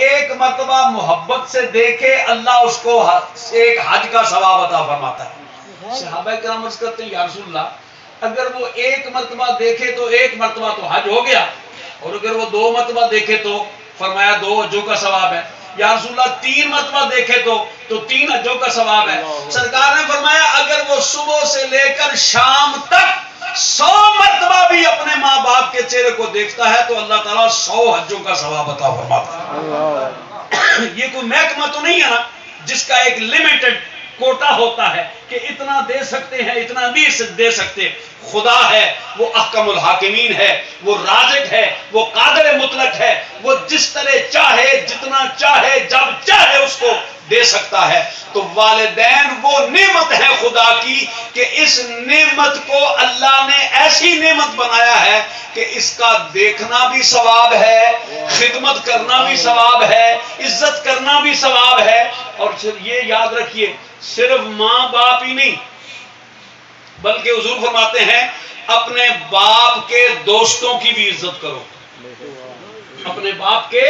ایک مرتبہ محبت سے دیکھے اللہ اس کو ایک حج کا ثواب عطا فرماتا ہے۔ صحابہ کرام عرض کرتے ہیں یا رسول اللہ اگر وہ ایک مرتبہ دیکھے تو ایک مرتبہ تو حج ہو گیا، اور اگر وہ 2 مرتبہ دیکھے تو فرمایا 2 حجوں کا ثواب ہے۔ یا رسول اللہ 3 مرتبہ دیکھے تو 3 حجوں کا ثواب ہے۔ سرکار نے فرمایا اگر وہ صبح سے لے کر شام تک 100 مرتبہ بھی اپنے ماں باپ کے چہرے کو دیکھتا ہے تو اللہ تعالیٰ 100 حجوں کا ثواب عطا فرماتا ہے۔ یہ کوئی محکمہ تو نہیں ہے نا جس کا ایک لمیٹڈ کوٹا ہوتا ہے کہ اتنا دے سکتے ہیں اتنا نہیں دے سکتے۔ خدا ہے، وہ احکم الحاکمین ہے، وہ رازق ہے، وہ قادر مطلق ہے، وہ جس طرح چاہے جتنا چاہے جب چاہے اس کو دے سکتا ہے۔ تو والدین وہ نعمت ہے خدا کی کہ اس نعمت کو اللہ نے ایسی نعمت بنایا ہے کہ اس کا دیکھنا بھی ثواب ہے، خدمت کرنا بھی ثواب ہے، عزت کرنا بھی ثواب ہے۔ اور یہ یاد رکھیے صرف ماں باپ ہی نہیں بلکہ حضور فرماتے ہیں اپنے باپ کے دوستوں کی بھی عزت کرو، اپنے باپ کے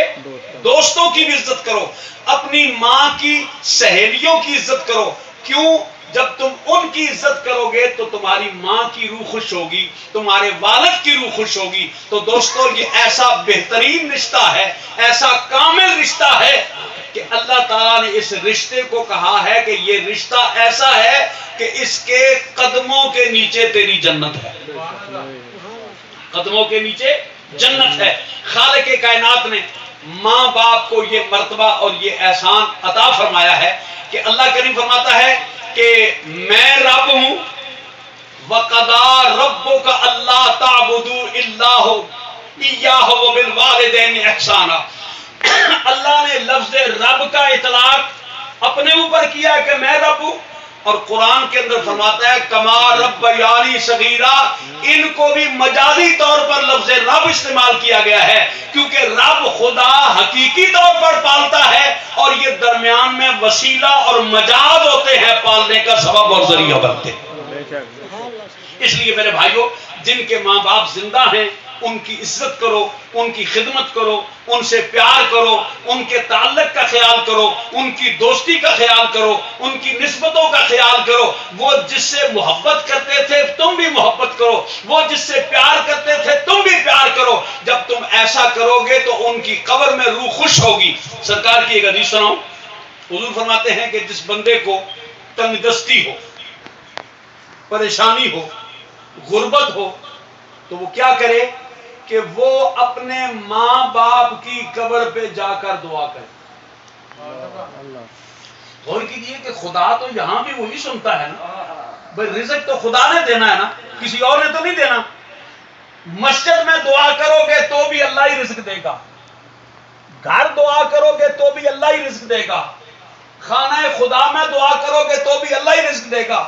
دوستوں کی بھی عزت کرو، اپنی ماں کی سہیلیوں کی عزت کرو۔ کیوں؟ جب تم ان کی عزت کرو گے تو تمہاری ماں کی روح خوش ہوگی، تمہارے والد کی روح خوش ہوگی۔ تو دوستو یہ ایسا بہترین رشتہ ہے، ایسا کامل رشتہ ہے کہ اللہ تعالیٰ نے اس رشتے کو کہا ہے کہ یہ رشتہ ایسا ہے کہ اس کے قدموں کے نیچے تیری جنت ہے، قدموں کے نیچے جنت ہے۔ خالق کائنات نے ماں باپ کو یہ مرتبہ اور یہ احسان عطا فرمایا ہے کہ اللہ کریم فرماتا ہے کہ میں رب ہوں، وَقَضَىٰ رَبُّكَ أَلَّا تَعْبُدُوا إِلَّا إِيَّاهُ وَبِالْوَالِدَيْنِ إِحْسَانًا۔ اللہ نے لفظ رب کا اطلاق اپنے اوپر کیا کہ میں رب ہوں، اور قرآن کے اندر فرماتا ہے کما ربیانی صغیرا، ان کو بھی مجازی طور پر لفظ رب استعمال کیا گیا ہے کیونکہ رب خدا حقیقی طور پر پالتا ہے اور یہ درمیان میں وسیلہ اور مجاز ہوتے ہیں، پالنے کا سبب اور ذریعہ بنتے ہیں۔ اس لیے میرے بھائیوں جن کے ماں باپ زندہ ہیں ان کی عزت کرو، ان کی خدمت کرو، ان سے پیار کرو، ان کے تعلق کا خیال کرو، ان کی دوستی کا خیال کرو، ان کی نسبتوں کا خیال کرو۔ وہ جس سے محبت کرتے تھے تم بھی محبت کرو، وہ جس سے پیار کرتے تھے تم بھی پیار کرو۔ جب تم ایسا کرو گے تو ان کی قبر میں روح خوش ہوگی۔ سرکار کی ایک حدیث سناؤں، حضور فرماتے ہیں کہ جس بندے کو تنگ دستی ہو، پریشانی ہو، غربت ہو تو وہ کیا کرے کہ وہ اپنے ماں باپ کی قبر پہ جا کر دعا کرے۔ غور کیجئے کہ خدا تو یہاں بھی وہی سنتا ہے نا، بھئی رزق تو خدا نے دینا ہے نا، کسی اور نے تو نہیں دینا۔ مسجد میں دعا کرو گے تو بھی اللہ ہی رزق دے گا، گھر دعا کرو گے تو بھی اللہ ہی رزق دے گا، خانہ خدا میں دعا کرو گے تو بھی اللہ ہی رزق دے گا۔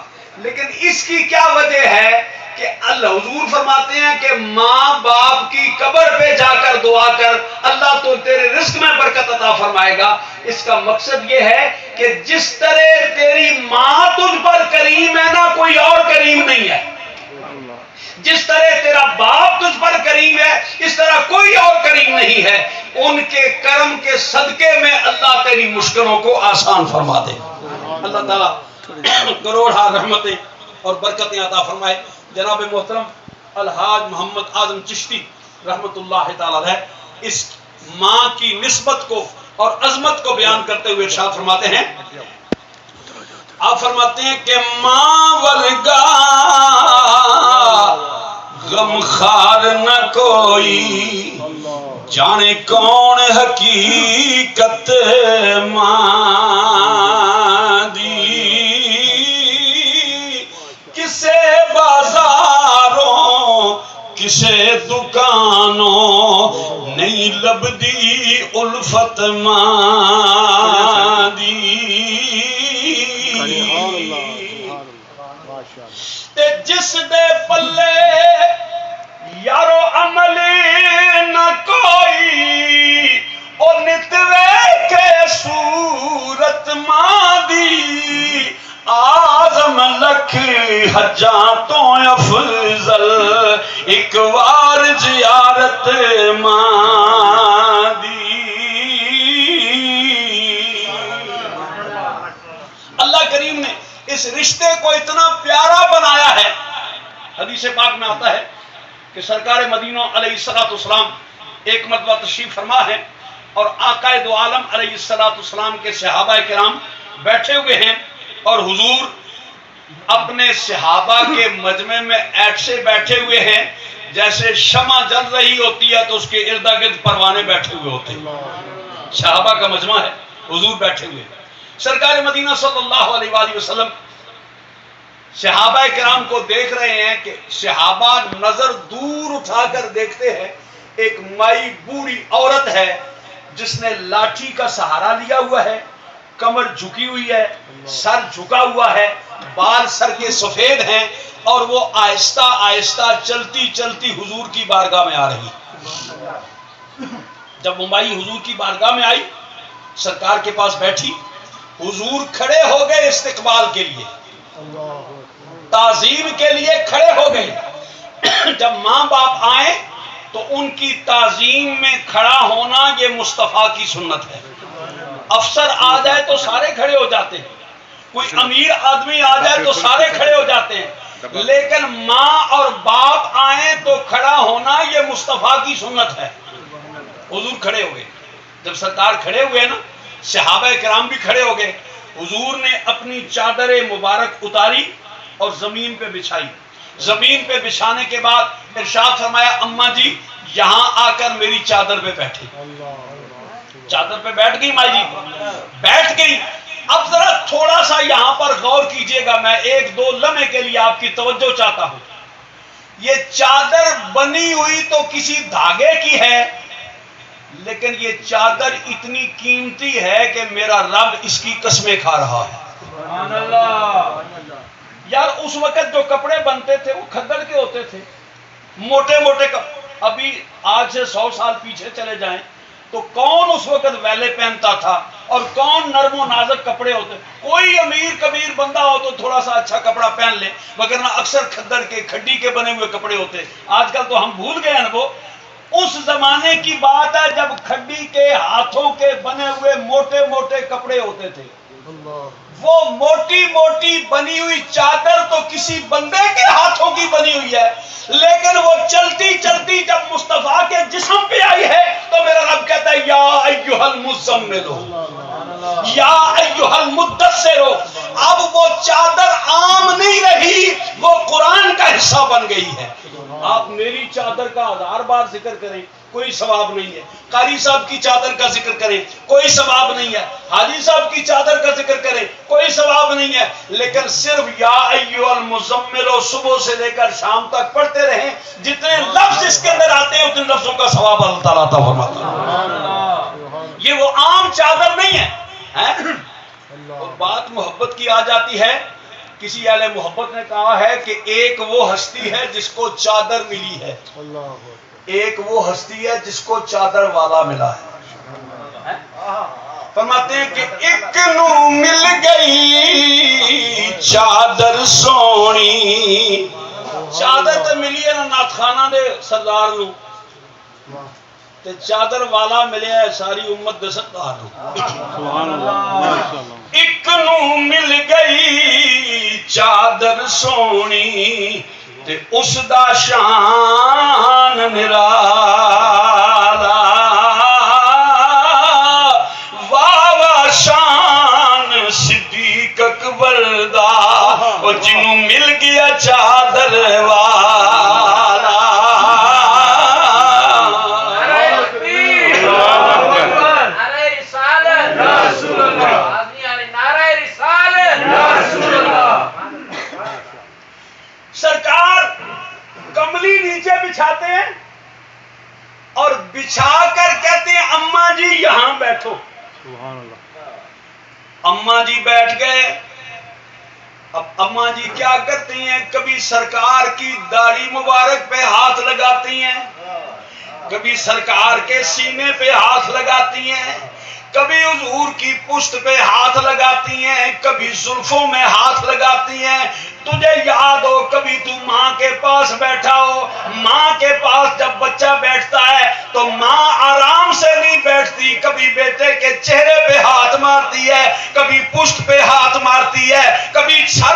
لیکن اس کی کیا وجہ ہے کہ اللہ حضور فرماتے ہیں کہ ماں باپ کی قبر پہ جا کر دعا کر، اللہ تو تیرے رزق میں برکت عطا فرمائے گا۔ اس کا مقصد یہ ہے کہ جس طرح تیری ماں تجھ پر کریم ہے نا کوئی اور کریم نہیں ہے، جس طرح تیرا باپ تجھ پر کریم ہے اس طرح کوئی اور کریم نہیں ہے۔ ان کے کرم کے صدقے میں اللہ تیری مشکلوں کو آسان فرما دے۔ اللہ تعالیٰ کروڑا رحمتیں اور برکتیں عطا فرمائے۔ جناب محترم الحاج محمد اعظم چشتی رحمت اللہ تعالیٰ علیہ اس ماں کی نسبت کو اور عظمت کو بیان کرتے ہوئے ارشاد فرماتے ہیں، آپ فرماتے ہیں کہ ماں ورگا غمخار نہ کوئی، جانے کون حقیقت ماں دی، کسے بازاروں کسے دکانوں نہیں لبدی الفت ماں دی، تے جس دے پلے یارو عمل نہ کوئی، او نتوے کے صورت ماں دی، آزم لکھ حجاں تو افضل ایک وار زیارت ماں دی۔ اس رشتے کو اتنا پیارا بنایا ہے. حدیث پاک میں آتا ہے کہ سرکار مدینہ علیہ السلام ایک مرتبہ تشریف فرما ہے اور آقا دو عالم علیہ السلام کے صحابہ کرام بیٹھے ہوئے ہیں اور حضور اپنے صحابہ کے مجمع میں ایسے بیٹھے ہوئے ہیں جیسے شمع جل رہی ہوتی ہے تو اس کے ارد گرد پروانے بیٹھے ہوئے ہوتے ہیں. صحابہ کا مجمع ہے، حضور بیٹھے ہوئے. سرکار مدینہ صلی اللہ علیہ وآلہ وسلم صحابہ کرام کو دیکھ رہے ہیں کہ صحابہ نظر دور اٹھا کر دیکھتے ہیں ایک مائی بوڑھی عورت ہے جس نے لاٹھی کا سہارا لیا ہوا ہے، کمر جھکی ہوئی ہے، سر جھکا ہوا ہے، بال سر کے سفید ہیں اور وہ آہستہ آہستہ چلتی چلتی حضور کی بارگاہ میں آ رہی. جب وہ مائی حضور کی بارگاہ میں آئی، سرکار کے پاس بیٹھی، حضور کھڑے ہو گئے استقبال کے لیے، تعظیم کے لیے کھڑے ہو گئے. جب ماں باپ آئیں تو ان کی تعظیم میں کھڑا ہونا یہ مصطفیٰ کی سنت ہے. افسر آ جائے تو سارے کھڑے ہو جاتے ہیں، کوئی امیر آدمی آ جائے تو سارے کھڑے ہو جاتے ہیں، لیکن ماں اور باپ آئیں تو کھڑا ہونا یہ مصطفیٰ کی سنت ہے. حضور کھڑے ہو گئے. جب سرکار کھڑے ہوئے نا، صحابہ کرام بھی کھڑے ہو گئے. حضور نے اپنی چادر مبارک اتاری اور زمین پہ بچھائی. زمین پہ بچھانے کے بعد ارشاد فرمایا اماں جی یہاں آ کر میری چادر پہ بیٹھے. چادر پہ بیٹھ گئی مائی جی، بیٹھ گئی. اب ذرا تھوڑا سا یہاں پر غور کیجئے گا، میں ایک دو لمحے کے لیے آپ کی توجہ چاہتا ہوں. یہ چادر بنی ہوئی تو کسی دھاگے کی ہے، لیکن یہ چادر اتنی قیمتی ہے کہ میرا رب اس کی قسمیں کھا رہا ہے. سبحان اللہ. یار اس وقت جو کپڑے بنتے تھے وہ کھدڑ کے ہوتے تھے، موٹے موٹے کپڑے. ابھی آج سے 100 سال پیچھے چلے جائیں تو کون اس وقت ویلے پہنتا تھا اور کون نرم و نازک کپڑے ہوتے. کوئی امیر کبیر بندہ ہو تو تھوڑا سا اچھا کپڑا پہن لے، وگرنہ اکثر کھدڑ کے کھڈی کے بنے ہوئے کپڑے ہوتے. آج کل تو ہم بھول گئے ہیں وہ. اس زمانے کی بات ہے جب کھڈی کے ہاتھوں کے بنے ہوئے موٹے موٹے کپڑے ہوتے تھے. وہ موٹی موٹی بنی ہوئی چادر تو کسی بندے کے ہاتھوں کی بنی ہوئی ہے، لیکن وہ چلتی چلتی جب مصطفیٰ کے جسم پہ آئی ہے تو میرا رب کہتا ہے یا ایھا المزمل یا ایھا المدثر. اب وہ چادر عام نہیں رہی، وہ قرآن کا حصہ بن گئی ہے. آپ میری چادر کا 1000 بار ذکر کریں کوئی ثواب نہیں ہے، قاری صاحب کی چادر کا ذکر کریں کوئی ثواب نہیں ہے، حاجی صاحب کی چادر کا ذکر کریں کوئی ثواب نہیں ہے، لیکن صرف یا ایھا المزمل صبح سے لے کر شام تک پڑھتے رہیں، جتنے لفظ اس کے اندر آتے ہیں اتنے لفظوں کا ثواب اللہ تعالیٰ عطا فرماتا ہے. یہ وہ عام چادر نہیں ہے. اور بات محبت کی آ جاتی ہے. کسی اہل محبت نے کہا ہے کہ ایک وہ ہستی ہے جس کو چادر ملی ہے، ایک وہ ہستی ہے جس کو چادر والا ملا ہے. فرماتے ہیں کہ ایک نو مل گئی چادر سونی. چادر تو ملی ہے نا نعت خانہ دے سردار نو، تے چادر والا ملے ہے ساری امت دے سردار نو. سبحان اللہ. ایک نو مل گئی چادر سونی تے اس دا شان نرالا. واہ واہ شان صدیق اکبر دا او جنوں مل گیا چادر والا. سرکار کملی نیچے بچھاتے ہیں اور بچھا کر کہتے ہیں اماں جی یہاں بیٹھو. سبحان اللہ. اماں جی بیٹھ گئے. اب اماں جی کیا کرتی ہیں؟ کبھی سرکار کی داڑھی مبارک پہ ہاتھ لگاتی ہیں، کبھی سرکار کے سینے پہ ہاتھ لگاتی ہیں، کبھی حضور کی پشت پہ ہاتھ لگاتی ہیں، کبھی زلفوں میں ہاتھ لگاتی ہیں. تجھے یاد ہو کبھی تو ماں کے پاس بیٹھا ہو، ماں کے پاس جب بچہ بیٹھتا ہے تو ماں آرام سے نہیں بیٹھتی، کبھی بیٹے کے چہرے پہ ہاتھ مارتی ہے، کبھی پشت پہ ہاتھ مارتی ہے، کبھی چھت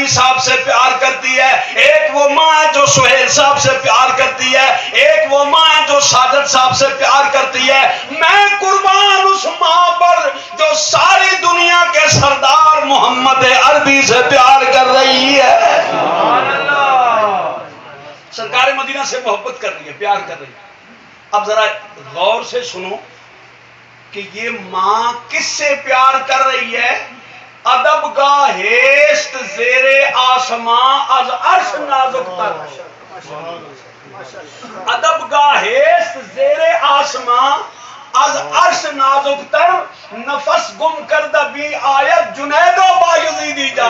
صاحب سے پیار کرتی ہے، ایک وہ ماں ہے جو سہیل صاحب سے پیار کرتی ہے، ایک وہ ماں ہے جو ساجد صاحب سے پیار کرتی ہے۔ میں قربان اس ماں پر جو ساری دنیا کے سردار محمد عربی سے پیار کر رہی ہے۔ سرکار مدینہ سے محبت کر رہی ہے، پیار کر رہی ہے۔ اب ذرا غور سے سنو کہ یہ ماں کس سے پیار کر رہی ہے؟ ادب گاہست زیر آسماں از عرش نازک تر، ادب گاہست زیر آسماں از عرش نازک تر، نفس گم کردہ بھی آیت جنید و بایزیدی جا،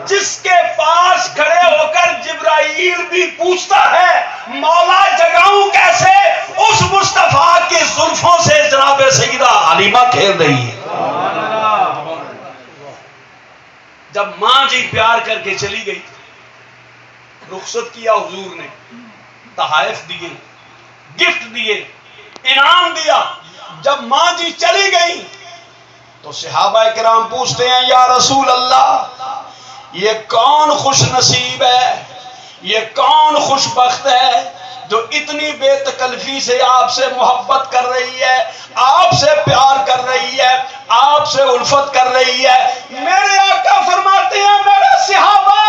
جس کے پاس کھڑے ہو کر جبرائیل بھی پوچھتا ہے مولا جگاؤں کیسے، اس مصطفیٰ کی زلفوں سے جناب سیدہ حلیمہ کھیل رہی ہے۔ جب ماں جی پیار کر کے چلی گئی، رخصت کیا حضور نے، تحائف دیے، گفٹ دیے، انعام دیا۔ جب ماں جی چلی گئی تو صحابہ کرام پوچھتے ہیں یا رسول اللہ، یہ کون خوش نصیب ہے، یہ کون خوش بخت ہے جو اتنی بے تکلفی سے آپ سے محبت کر رہی ہے، آپ سے پیار کر رہی ہے، آپ سے الفت کر رہی ہے۔ میرے آقا فرماتے ہیں میرے صحابہ،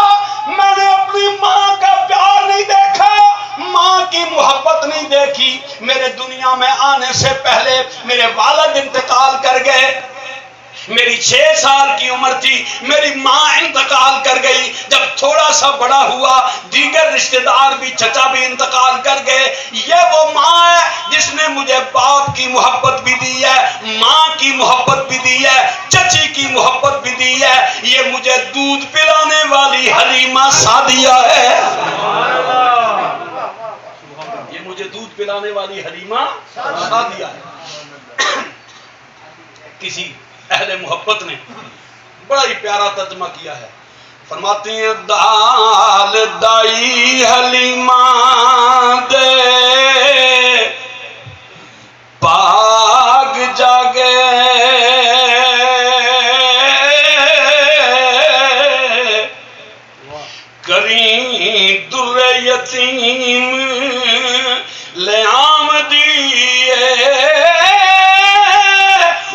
میں نے اپنی ماں کا پیار نہیں دیکھا، ماں کی محبت نہیں دیکھی۔ میرے دنیا میں آنے سے پہلے میرے والد انتقال کر گئے، میری 6 سال کی عمر تھی، میری ماں انتقال کر گئی۔ جب تھوڑا سا بڑا ہوا دیگر رشتہ دار بھی، چچا بھی انتقال کر گئے۔ یہ وہ ماں ہے جس نے مجھے باپ کی محبت بھی دی ہے، ماں کی محبت بھی دی ہے، چچی کی محبت بھی دی ہے۔ یہ مجھے دودھ پلانے والی حلیمہ سعدیہ ہے، یہ مجھے دودھ پلانے والی حلیمہ سعدیہ ہے۔ کسی اہل محبت نے بڑا ہی پیارا ترجمہ کیا ہے، فرماتے ہیں دال دائی حلیمہ دے پاگ جاگے، کریں در یتیم لے آمدی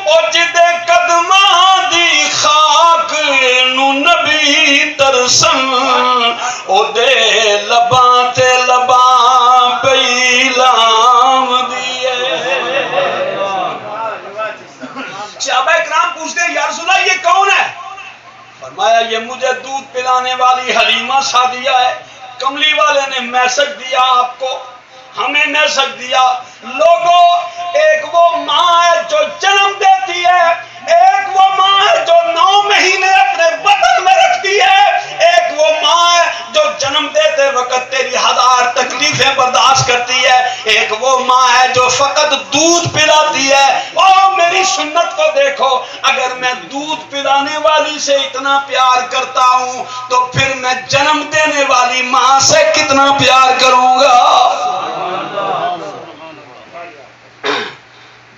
او جدے قدماں دی خاک نو نبی ترسم، او دے لباں تے لباں پئی لام دیئے۔ صحابہ کرام پوچھتے ہیں یا رسول اللہ یہ کون ہے؟ فرمایا یہ مجھے دودھ پلانے والی حلیمہ سعدیہ ہے۔ کملی والے نے میسج دیا آپ کو، ہمیں میسج دیا۔ لوگوں، ایک وہ ماں ہے جو جنم دیتی ہے، ایک وہ ماں ہے جو 9 مہینے اپنے بطن میں رکھتی ہے، ایک وہ ماں ہے جو جنم دیتے وقت تیری 1000 تکلیفیں برداشت کرتی ہے، ایک وہ ماں ہے جو فقط دودھ پلاتی ہے۔ او میری سنت کو دیکھو، اگر میں دودھ پلانے والی سے اتنا پیار کرتا ہوں تو پھر میں جنم دینے والی ماں سے کتنا پیار کروں گا۔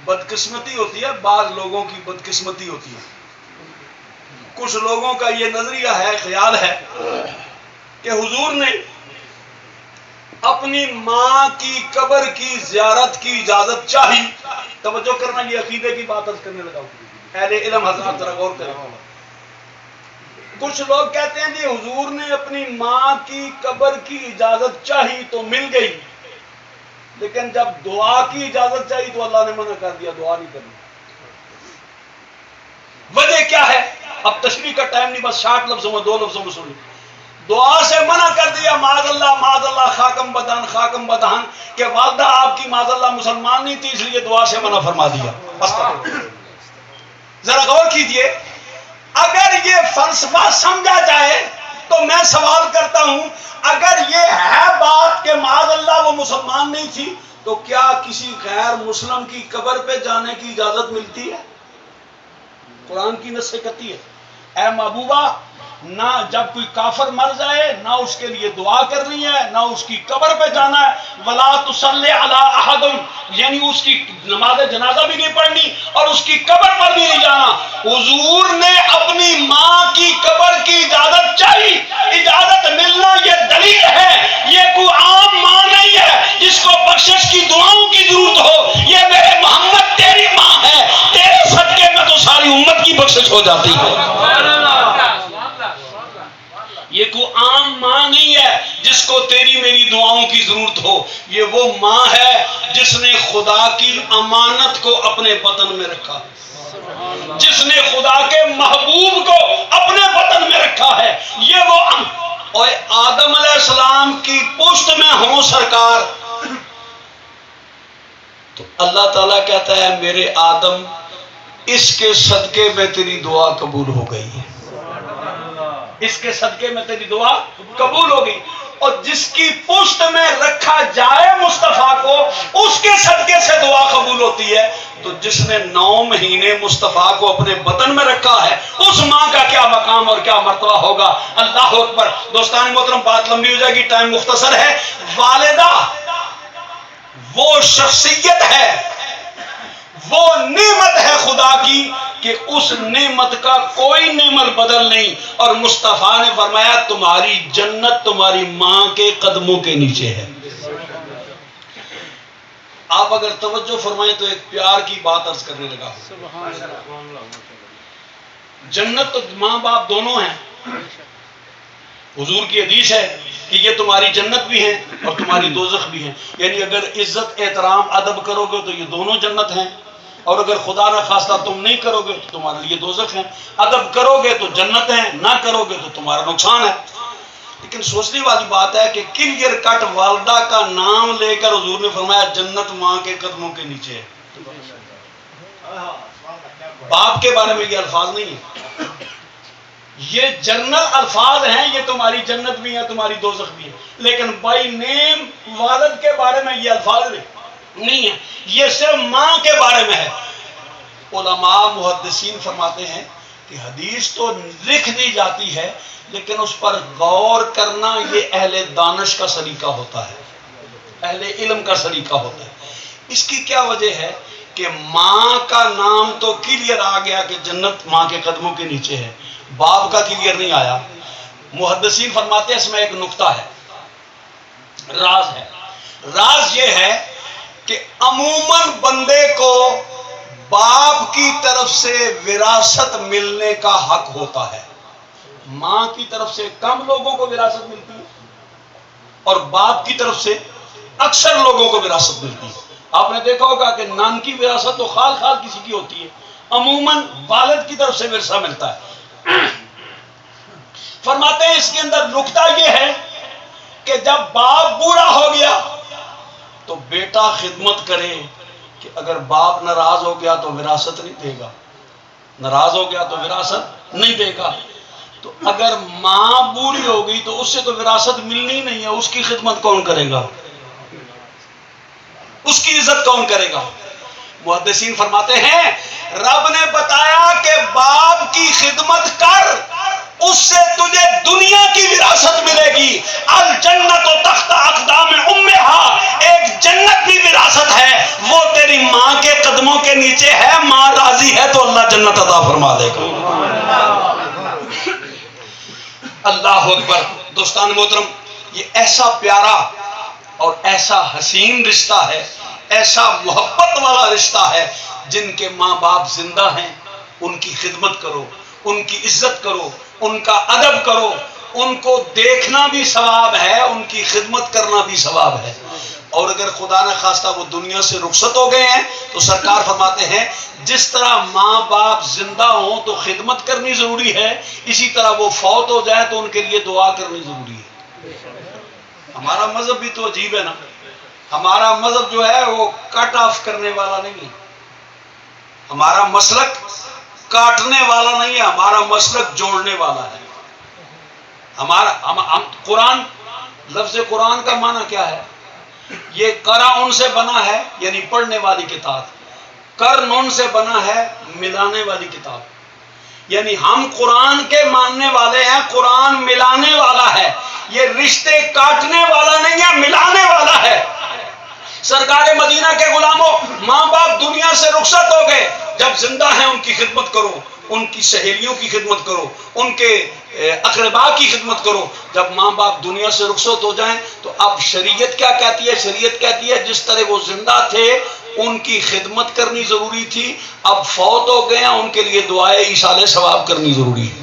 بدقسمتی ہوتی ہے، بعض لوگوں کی بدقسمتی ہوتی ہے، کچھ لوگوں کا یہ نظریہ ہے، خیال ہے کہ حضور نے اپنی ماں کی قبر کی زیارت کی اجازت چاہی۔ توجہ کرنا، یہ عقیدے کی بات عرض کرنے لگا ہوں، اہل علم حضرات ذرا غور کریں۔ کچھ لوگ کہتے ہیں کہ حضور نے اپنی ماں کی قبر کی اجازت چاہی تو مل گئی، لیکن جب دعا کی اجازت چاہی تو اللہ نے منع کر دیا، دعا نہیں کرنی۔ وجہ کیا ہے؟ اب تشریح کا ٹائم نہیں، بس 60 لفظوں میں 2 لفظوں میں سن لیں۔ دعا سے منع کر دیا، معاذ اللہ خاکم بدہن کہ والدہ آپ کی معاذ اللہ مسلمان نہیں تھی، اس لیے دعا سے منع فرما دیا۔ ذرا غور کیجئے، اگر یہ فلسفہ سمجھا جائے تو میں سوال کرتا ہوں، اگر یہ ہے بات کہ معاذ اللہ وہ مسلمان نہیں تھی تو کیا کسی غیر مسلم کی قبر پہ جانے کی اجازت ملتی ہے؟ قرآن کی نص کہتی ہے اے محبوبہ، نہ جب کوئی کافر مر جائے نہ اس کے لیے دعا کرنی ہے، نہ اس کی قبر پہ جانا ہے، ولا تصلی علی احد، یعنی اس کی نماز جنازہ بھی نہیں پڑھنی اور اس کی قبر پر بھی نہیں جانا۔ حضور نے اپنی ماں کی قبر کی اجازت چاہی، ثابت ہو جاتی ہے۔ یہ کوئی عام ماں نہیں ہے جس کو تیری میری دعاؤں کی ضرورت ہو، یہ وہ ماں ہے جس نے خدا کی امانت کو اپنے بطن میں رکھا، جس نے خدا کے محبوب کو اپنے بطن میں رکھا ہے۔ یہ وہ اور آدم علیہ السلام کی پشت میں ہوں سرکار، تو اللہ تعالیٰ کہتا ہے میرے آدم اس کے صدقے میں تیری دعا قبول ہو گئی ہے، اس کے صدقے میں تیری دعا قبول ہو گئی۔ اور جس کی پشت میں رکھا جائے مصطفیٰ کو، اس کے صدقے سے دعا قبول ہوتی ہے۔ تو جس نے 9 مہینے مصطفیٰ کو اپنے بطن میں رکھا ہے، اس ماں کا کیا مقام اور کیا مرتبہ ہوگا۔ اللہ اکبر۔ دوستان محترم، بات لمبی ہو جائے گی، ٹائم مختصر ہے۔ والدہ وہ شخصیت ہے، وہ نعمت ہے خدا کی کہ اس نعمت کا کوئی نعمت بدل نہیں۔ اور مصطفیٰ نے فرمایا تمہاری جنت تمہاری ماں کے قدموں کے نیچے ہے۔ آپ اگر توجہ فرمائیں تو ایک پیار کی بات عرض کرنے لگا ہوں۔ جنت تو ماں باپ دونوں ہیں۔ حضور کی حدیث ہے کہ یہ تمہاری جنت بھی ہیں اور تمہاری دوزخ بھی ہیں، یعنی اگر عزت احترام ادب کرو گے تو یہ دونوں جنت ہیں، اور اگر خدا نہ خواستہ تم نہیں کرو گے تو تمہارے لیے دوزخ ہیں۔ ادب کرو گے تو جنت ہیں، نہ کرو گے تو تمہارا نقصان ہے۔ لیکن سوچنے والی بات ہے کہ کلیئر کٹ والدہ کا نام لے کر حضور نے فرمایا جنت ماں کے قدموں کے نیچے ہے۔ باپ کے بارے میں یہ الفاظ نہیں ہے، یہ جنرل الفاظ ہیں، یہ تمہاری جنت بھی ہے تمہاری دوزخ بھی ہے، لیکن بائی نیم والد کے بارے میں یہ الفاظ نہیں ہے، یہ صرف ماں کے بارے میں ہے۔ علماء محدثین فرماتے ہیں کہ حدیث تو لکھ دی جاتی ہے لیکن اس پر غور کرنا یہ اہل دانش کا سلیقہ ہوتا ہے، اہل علم کا سلیقہ ہوتا ہے۔ اس کی کیا وجہ ہے کہ ماں کا نام تو کلیئر آ گیا کہ جنت ماں کے قدموں کے نیچے ہے، باپ کا کلیئر نہیں آیا۔ محدثین فرماتے ہیں اس میں ایک نقطہ ہے، راز ہے۔ راز یہ ہے کہ عموماً بندے کو باپ کی طرف سے وراثت ملنے کا حق ہوتا ہے، ماں کی طرف سے کم لوگوں کو وراثت ملتی ہے اور باپ کی طرف سے اکثر لوگوں کو وراثت ملتی ہے۔ آپ نے دیکھا ہوگا کہ نان کی وراثت تو خال خال کسی کی ہوتی ہے، عموماً والد کی طرف سے ورثہ ملتا ہے۔ فرماتے ہیں اس کے اندر نکتہ یہ ہے کہ جب باپ بوڑھا ہو گیا تو بیٹا خدمت کرے کہ اگر باپ ناراض ہو گیا تو وراثت نہیں دے گا، ناراض ہو گیا تو وراثت نہیں دے گا۔ تو اگر ماں بوڑھی ہو گئی تو اس سے تو وراثت ملنی نہیں ہے، اس کی خدمت کون کرے گا، اس کی عزت کون کرے گا۔ محدثین فرماتے ہیں رب نے بتایا کہ باپ کی خدمت کر، اس سے تجھے دنیا کی وراثت ملے گی۔ الجنت تحت اقدام امہا، ایک جنت کی وراثت ہے، وہ تیری ماں کے قدموں کے نیچے ہے۔ ماں راضی ہے تو اللہ جنت عطا فرما دے گا۔ اللہ اکبر۔ دوستان محترم، یہ ایسا پیارا اور ایسا حسین رشتہ ہے، ایسا محبت والا رشتہ ہے۔ جن کے ماں باپ زندہ ہیں ان کی خدمت کرو، ان کی عزت کرو، ان کا ادب کرو، ان کو دیکھنا بھی ثواب ہے، ان کی خدمت کرنا بھی ثواب ہے۔ اور اگر خدا نہ خواستہ وہ دنیا سے رخصت ہو گئے ہیں تو سرکار فرماتے ہیں جس طرح ماں باپ زندہ ہوں تو خدمت کرنی ضروری ہے، اسی طرح وہ فوت ہو جائیں تو ان کے لیے دعا کرنی ضروری ہے۔ ہمارا مذہب بھی تو عجیب ہے نا، ہمارا مذہب جو ہے وہ کٹ آف کرنے والا نہیں ہے، ہمارا مسلک کاٹنے والا نہیں ہے، ہمارا مسلک جوڑنے والا ہے۔ ہم قرآن، لفظ قرآن کا معنی کیا ہے؟ یہ قرآن سے بنا ہے یعنی پڑھنے والی کتاب، کرن سے بنا ہے ملانے والی کتاب، یعنی ہم قرآن کے ماننے والے ہیں، قرآن ملانے والا ہے، یہ رشتے کاٹنے والا نہیں ہے، ملانے والا ہے۔ سرکار مدینہ کے غلاموں، ماں باپ دنیا سے رخصت ہو گئے، جب زندہ ہیں ان کی خدمت کرو، ان کی سہیلیوں کی خدمت کرو، ان کے اقربا کی خدمت کرو۔ جب ماں باپ دنیا سے رخصت ہو جائیں تو اب شریعت کیا کہتی ہے؟ شریعت کہتی ہے جس طرح وہ زندہ تھے ان کی خدمت کرنی ضروری تھی، اب فوت ہو گئے ہیں، ان کے لیے دعائے ایصال ثواب کرنی ضروری ہے،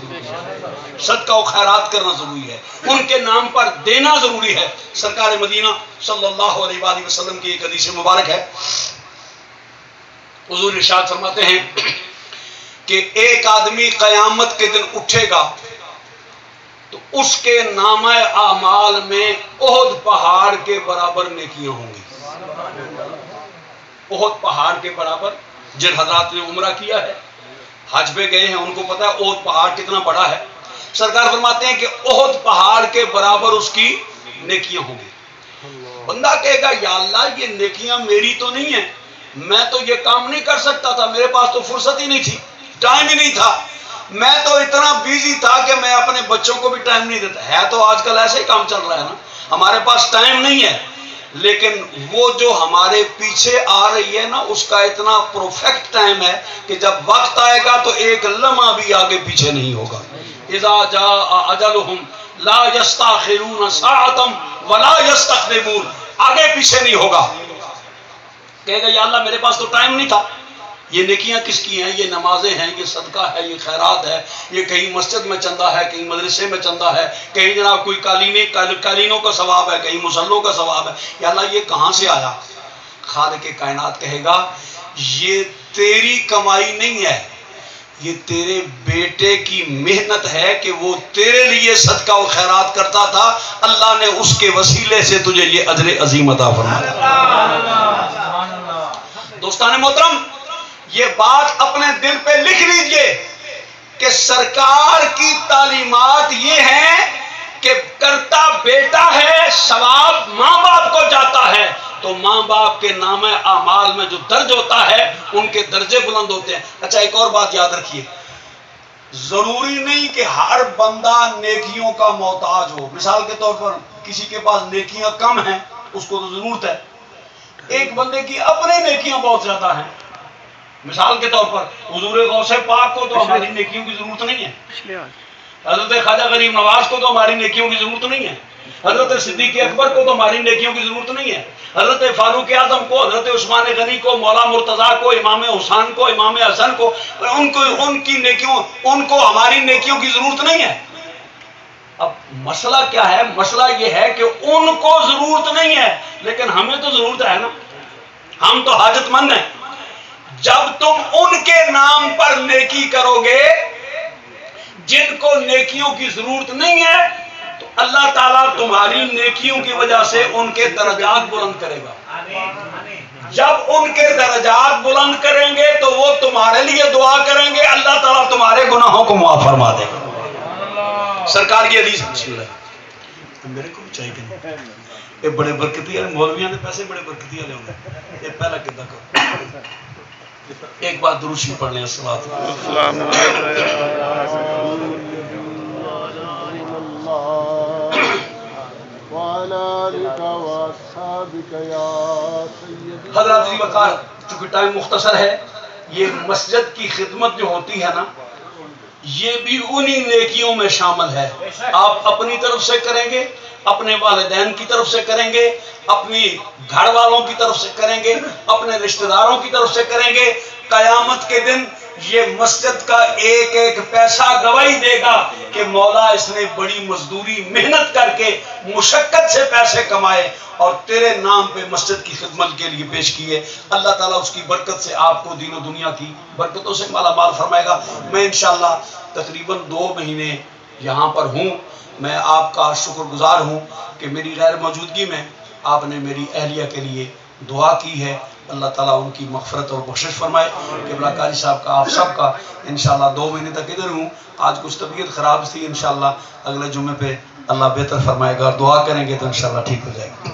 صدقہ و خیرات کرنا ضروری ہے، ان کے نام پر دینا ضروری ہے۔ سرکار مدینہ صلی اللہ علیہ وآلہ وسلم کی ایک حدیث مبارک ہے، حضور ارشاد فرماتے ہیں کہ ایک آدمی قیامت کے دن اٹھے گا تو اس کے نامہ اعمال میں احد پہاڑ کے برابر نیکیاں ہوں گی۔ احد پہاڑ کے برابر، جن حضرات نے عمرہ کیا ہے، حج پہ گئے ہیں، ان کو پتا ہے احد پہاڑ کتنا بڑا ہے۔ سرکار فرماتے ہیں کہ احد پہاڑ کے برابر اس کی نیکیاں ہوں گی۔ بندہ کہے گا یا اللہ یہ نیکیاں میری تو نہیں ہیں، میں تو یہ کام نہیں کر سکتا تھا، میرے پاس تو فرصت ہی نہیں تھی، ٹائم ہی نہیں تھا، میں تو اتنا بیزی تھا کہ میں اپنے بچوں کو بھی ٹائم نہیں دیتا۔ ہے تو آج کل ایسے ہی کام چل رہا ہے نا، ہمارے پاس ٹائم نہیں ہے، لیکن وہ جو ہمارے پیچھے آ رہی ہے نا، اس کا اتنا پرفیکٹ ٹائم ہے کہ جب وقت آئے گا تو ایک لمحہ بھی آگے پیچھے نہیں ہوگا۔ اذا جاء اجلهم لا يستاخرون ساعة ولا يستقدمون، آگے پیچھے نہیں ہوگا۔ کہے گا یا اللہ میرے پاس تو ٹائم نہیں تھا، یہ نیکیاں کس کی ہیں؟ یہ نمازیں ہیں، یہ صدقہ ہے، یہ خیرات ہے، یہ کہیں مسجد میں چندہ ہے، کہیں مدرسے میں چندہ ہے، کہیں جناب کوئی قالینوں کا ثواب ہے، کہیں مسلوں کا ثواب ہے، یا اللہ یہ کہاں سے آیا؟ خالق کائنات کہے گا یہ تیری کمائی نہیں ہے، یہ تیرے بیٹے کی محنت ہے کہ وہ تیرے لیے صدقہ و خیرات کرتا تھا، اللہ نے اس کے وسیلے سے تجھے یہ اجر عظیم عطا فرمایا۔ دوستان محترم، یہ بات اپنے دل پہ لکھ لیجئے کہ سرکار کی تعلیمات یہ ہیں کہ کرتا بیٹا ہے، ثواب ماں باپ کو جاتا ہے، تو ماں باپ کے نام اعمال میں جو درج ہوتا ہے ان کے درجے بلند ہوتے ہیں۔ اچھا ایک اور بات یاد رکھیے، ضروری نہیں کہ ہر بندہ نیکیوں کا محتاج ہو۔ مثال کے طور پر کسی کے پاس نیکیاں کم ہیں، اس کو تو ضرورت ہے، ایک بندے کی اپنی نیکیاں بہت زیادہ ہیں۔ مثال کے طور پر حضور غوث پاک کو تو ہماری نیکیوں کی ضرورت نہیں ہے، حضرت خواجہ غریب نواز کو تو ہماری نیکیوں کی ضرورت نہیں ہے، حضرت صدیق اکبر کو تو ہماری نیکیوں کی ضرورت نہیں ہے، حضرت فاروق اعظم کو، حضرت عثمان غنی کو، مولا مرتضیٰ کو، امام حسین کو، امام حسن کو، ان کی نیکیوں، ان کو ہماری نیکیوں کی ضرورت نہیں ہے۔ اب مسئلہ کیا ہے؟ مسئلہ یہ ہے کہ ان کو ضرورت نہیں ہے لیکن ہمیں تو ضرورت ہے نا، ہم تو حاجت مند ہیں۔ جب تم ان کے نام پر نیکی کرو گے جن کو نیکیوں کی ضرورت نہیں ہے تو اللہ تعالیٰ تمہاری نیکیوں کی وجہ سے ان کے درجات بلند کرے گا۔ جب ان کے درجات بلند کریں گے تو وہ تمہارے لیے دعا کریں گے، اللہ تعالیٰ تمہارے گناہوں کو معاف فرما دے گا۔ سرکار کی حدیث بسم اللہ، میرے کو چاہیے کہ نہیں یہ بڑے برکتی والے مولویاں نے پیسے بڑے برکتی والے ہوں گے، یہ پہلا کدھر کرو۔ ایک بار درود شریف پڑھ لیں، السلام حضرات علی وقار، چونکہ ٹائم مختصر ہے، یہ مسجد کی خدمت جو ہوتی ہے نا، یہ بھی انہی نیکیوں میں شامل ہے۔ آپ اپنی طرف سے کریں گے، اپنے والدین کی طرف سے کریں گے، اپنی گھر والوں کی طرف سے کریں گے، اپنے رشتہ داروں کی طرف سے کریں گے، قیامت کے دن یہ مسجد کا ایک ایک پیسہ گواہی دے گا کہ مولا اس نے بڑی مزدوری محنت کر کے مشقت سے پیسے کمائے اور تیرے نام پہ مسجد کی خدمت کے لیے پیش کیے۔ اللہ تعالیٰ اس کی برکت سے آپ کو دین و دنیا کی برکتوں سے مالا مال فرمائے گا۔ میں انشاءاللہ تقریباً 2 مہینے یہاں پر ہوں۔ میں آپ کا شکر گزار ہوں کہ میری غیر موجودگی میں آپ نے میری اہلیہ کے لیے دعا کی ہے۔ اللہ تعالیٰ ان کی مغفرت اور بخشش فرمائے۔ قبلہ قاری صاحب کا، آپ سب کا انشاءاللہ 2 مہینے تک ادھر ہوں۔ آج کچھ طبیعت خراب تھی، انشاءاللہ اگلے جمعے پہ اللہ بہتر فرمائے گا، اور دعا کریں گے تو انشاءاللہ ٹھیک ہو جائے گا۔